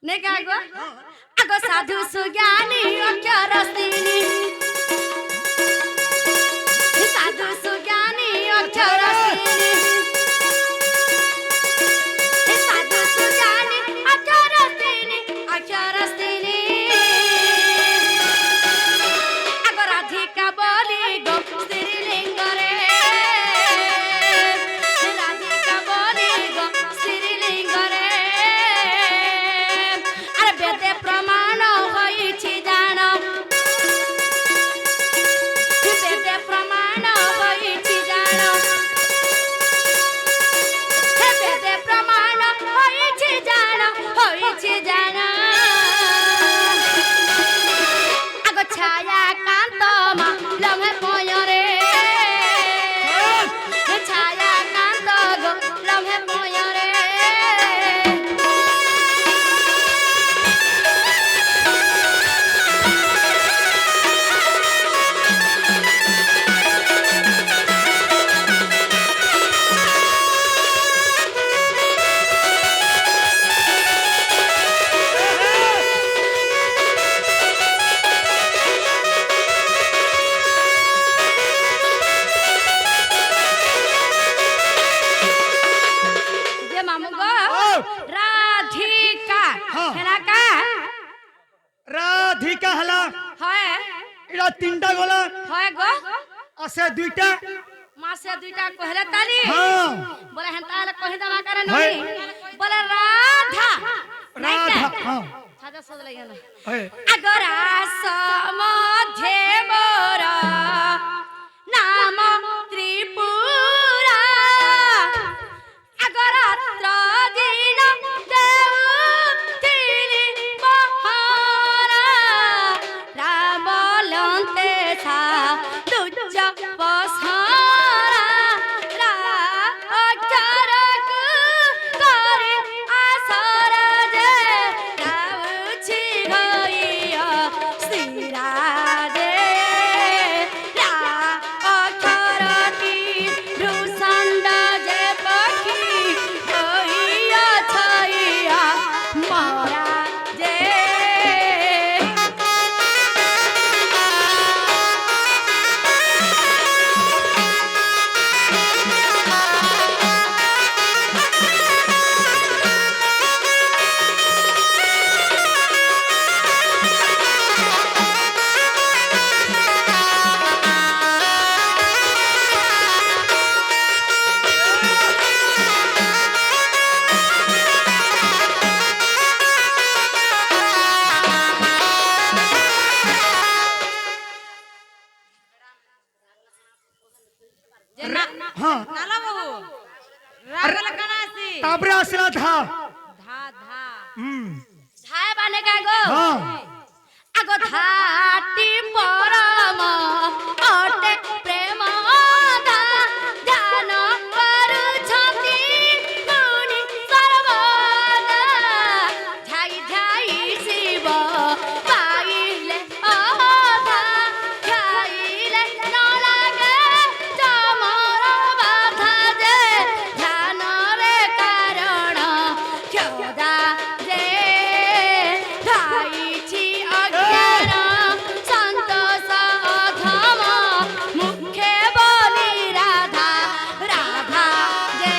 नहीं क्या गो अगो साधु सुज्ञानी अक्षरस्तिनी साधु सुज्ञानी अक्षरस्तिनी साधु सुज्ञानी अक्षरस्तिनी अक्षरस्तिनी अगो राधिका बोली गो स्त्रीलिंग रे राधिका बोली गो स्त्रीलिंग रे बेदे प्रमाण होइछि जान बेदे प्रमाण होइछि जान हे बेदे प्रमाण होइछि जान आगो छाया कांत मा लम्हे पयरे छाया कांत गो लम्हे पयरे राधिका हला হয় इड़ा तीनटा गोला হয় गो असे दुईटा मासे दुईटा कहले ताली हां बोले हंता ले कहि दमा करे है। नहीं बोले राधा राधा हां छाजा सज लगे ना है अगरा समधे मोर नाम त्रिपुरा अगरात्र दिन देव तिली बहारा राम लंते सा दुज बसारा रा अक्षरक करे आसरा जे गाउछि गइया सिराजे रा अक्षरती रुसंड जे पखी गइया छैया मरा जे हां नाला बाबू रागल कनासी ताबरे असला था धा धा हम्म झाय बाने का गो हां आगो धाटी परम अटे प्रेम दा ध्यान करू छति गुणी सर्वदा झाई झाई शिव पाइले अधा झाइले न लागे तमर बाधा जे ध्यान रे कारण क्षदा जे धाइछि अज्ञान संतोष अधम मुखे बोली राधा राधा जे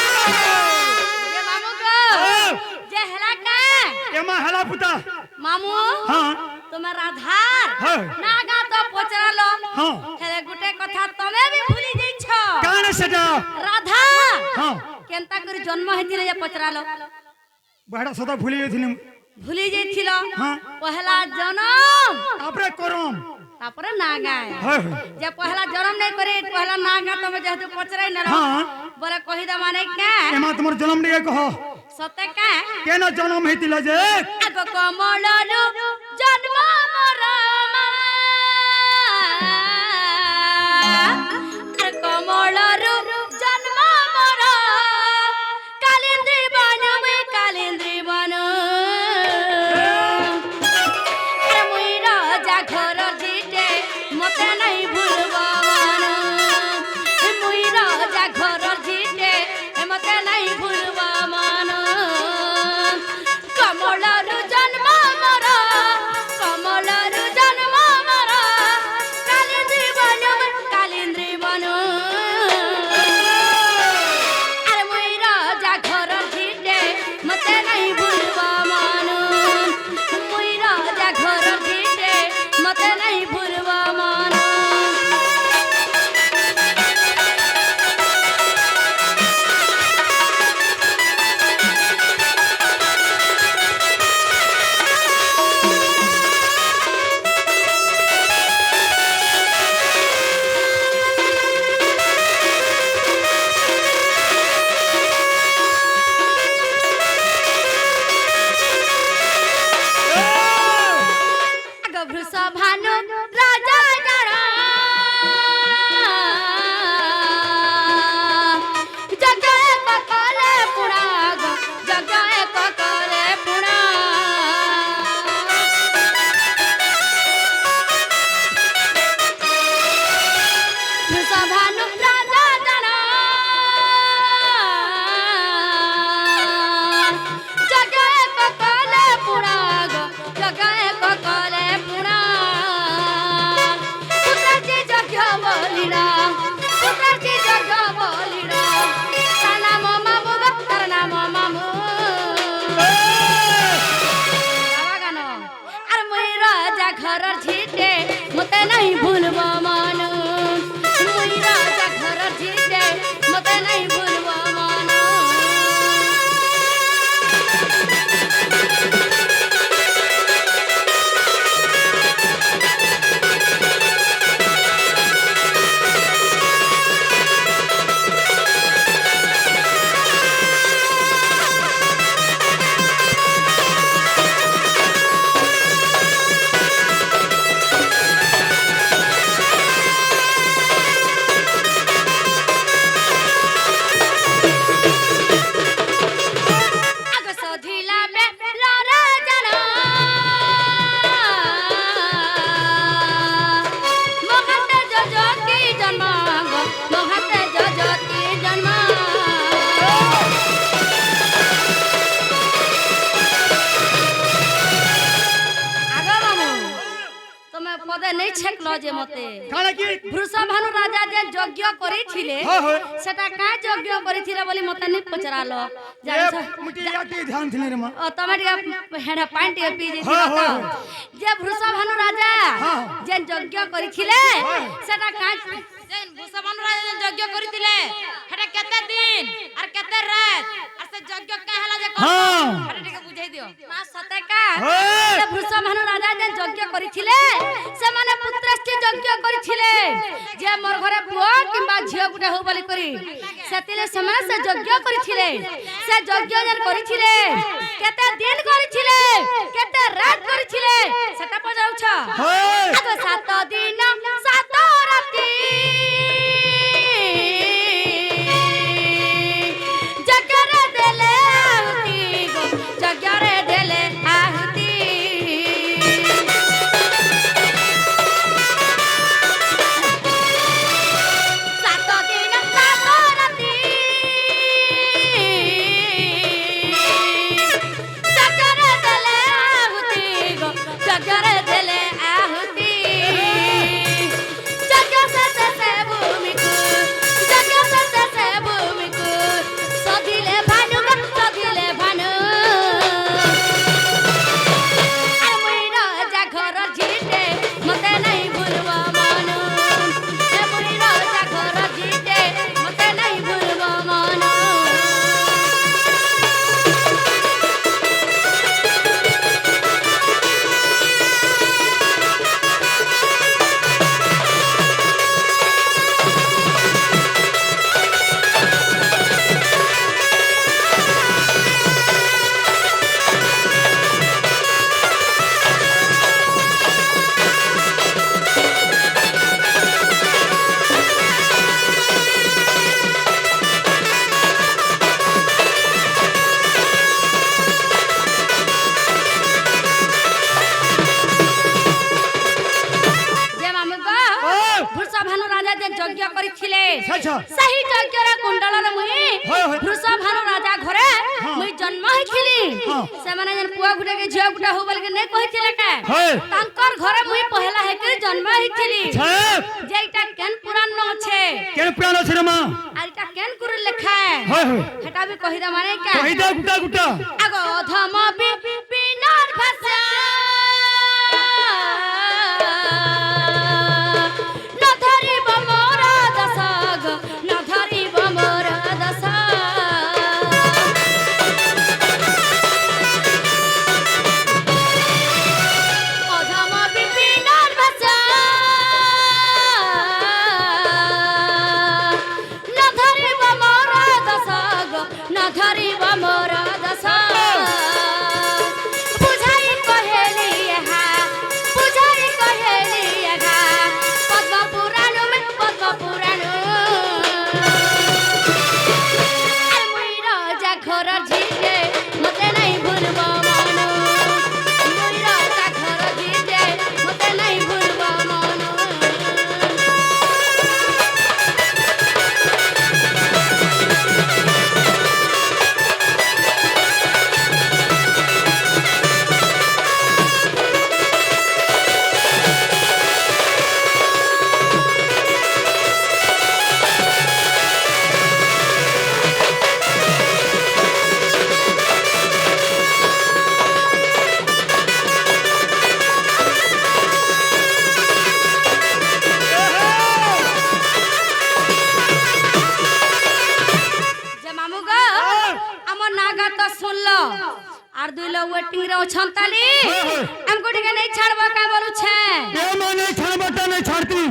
जे मामू को जे हला का एमा हला पुता मामू हां तुम्हें राधार हां नागा तो पचरालो हां हेले गुटे कथा तमे भी भूली जाइछ काने सेटा राधा हां केनता कर जन्म हेतिले जे पचरालो बड़ा सदा भूली गइथिनी भूली जाइथिलो हां पहला जन्म तापरे करम तापरे नागा हां जे पहला जन्म नहीं करे पहला नागा तमे जेतु पचराई न हां बोले कहि द माने क्या एमा तुमर जन्म दिए कहो সতে কা কেন জন্ম হইছিল যে আগ কমলরু জন্ম মোর মা আর কমলরু জন্ম মোর কালিন্দ্রি বন মুই কালিন্দ্রি বন আর মুই রাজা ঘর জিটে মতে নাই ভুলব মন মুই রাজা ঘর জিটে মতে নাই ভুলব মন কমলরু জন্ম মোর কমলরু জন্ম মোর কালিন্দ্রি বন কালিন্দ্রি বন আর মুই রাজা ঘর জিটে মতে নাই ভুলব মন মুই রাজা ঘর জিটে মতে নাই ভুলব মন আগ বৃষভানু রাজা জড় জগায় ককলে পুরা গো জগায় ককলে পুরা বৃষভানু রাজা জড় জগায় ককলে পুরা গো জগায় ককলে পুরা পুত্রজি যজ্ঞ বলিরা পুত্রজি যজ্ঞ বলিরা তার নাম মামু গো তার নাম মামু বাবা গান আর মুই রাজা ঘরর ঝিটে মতে নাই ভুলব মন মুই রাজা ঘরর ঝিটে মতে নাই ভুলব মন আগ সধিলা বে লরা জান মহাতে যজতি জন্ম গো মহাতে যজতি জন্ম আগ মামু তুমি পদে নেই ছেকল যে মতে কালে কি বৃষভানু রাজা যে যজ্ঞ করেছিলে হ্যাঁ হ্যাঁ সেটা কা যজ্ঞ করেছিলে বলি মতে নি পচরালো এ জানিছ মুটি ইয়াটি ধ্যান ছিল রে মা ও তুমি টিকে হেডা পানি টিকে পি হ্যাঁ, যাইছিল তো হ্যাঁ। যে বৃষভানু রাজা হ্যাঁ। যে যজ্ঞ করেছিলে হ্যাঁ। সেটা কা যেন বৃষভানু রাজা যেন যজ্ঞ করিଥିଲେ হেটা কেতে দিন আর কেতে রাত আর সে যজ্ঞ কে হেলা যে হ্যাঁ। হেটা টিকে বুঝাই দিও মা সতে কা হ্যাঁ। যে বৃষভানু রাজা যে যজ্ঞ করেছিলে সেমানে পুত্রষ্টি যজ্ঞ করেছিলে যে মোর ঘরে পুଅ কিংবা ঝিও গুটা হউ বলি করি সেতিলে সেমানে সে যজ্ঞ করেছিলে সে যজ্ঞ যেন করেছিলে কেতে দিন করেছিলে কেতে রাত করেছিলে সেটা পজাউছ হ্যাঁ। আগ 7 দিন 7 রাতি জগরে দেলে আহুতি গো জগরে দেলে আহুতি সাত দিন 7 রাতি জগরে দেলে আচ্ছা ସେହି ଯଜ୍ଞର କୁଣ୍ଡଳରେ ମୁଇଁ হয় হয় ବୃଷଭାନୁ ରାଜା ଘରେ ମୁଇଁ ଜନ୍ମ ହେଇଥିଲି ହଁ। ସେମାନେ ଯେନ୍ ପୁଅ ଗୁଟେ ଝିଅ ଗୁଟେ ହଉ ବୋଲିକି ନେଇ କହିଥିଲେ କେ হয় ତାଙ୍କର ଘରେ ମୁଇଁ ପହେଲା ହେଇକରି ଜନ୍ମ ହେଇଥିଲି ছাপ যে এটা কেন পুরাণ আছে কেন প্রাণ আছে রে মা আর এটা কেন করে লেখা হয় হয় সেটা বি কহিদা মানে কে কই দা গুটা গুটা আগো অধম বিনার ভাষা না ধরিব মোর দশ গো না ধরিব মোর দশ অধম বিনার ভাষা না ধরিব মোর দশ গো না ধরিব মোর দশ বুঝাই কহেলি এহা বুঝাই কহেলি এহা পদ্ম পুরাণ আর মুই রাজা ঘর ঝিলে মতে নাই ভুলব মন মুই রাজা ঘর ঝিলে মতে নাই ভুলব মন যে মামু গো আমার নাগা তো শুনলো আর দুই লোক ওয়েটিং রে অছন তালি আমকো ঠিক নাই ছাড়বা কা বলুছে এ মানে ছাড়বাটা নাই ছাড়তি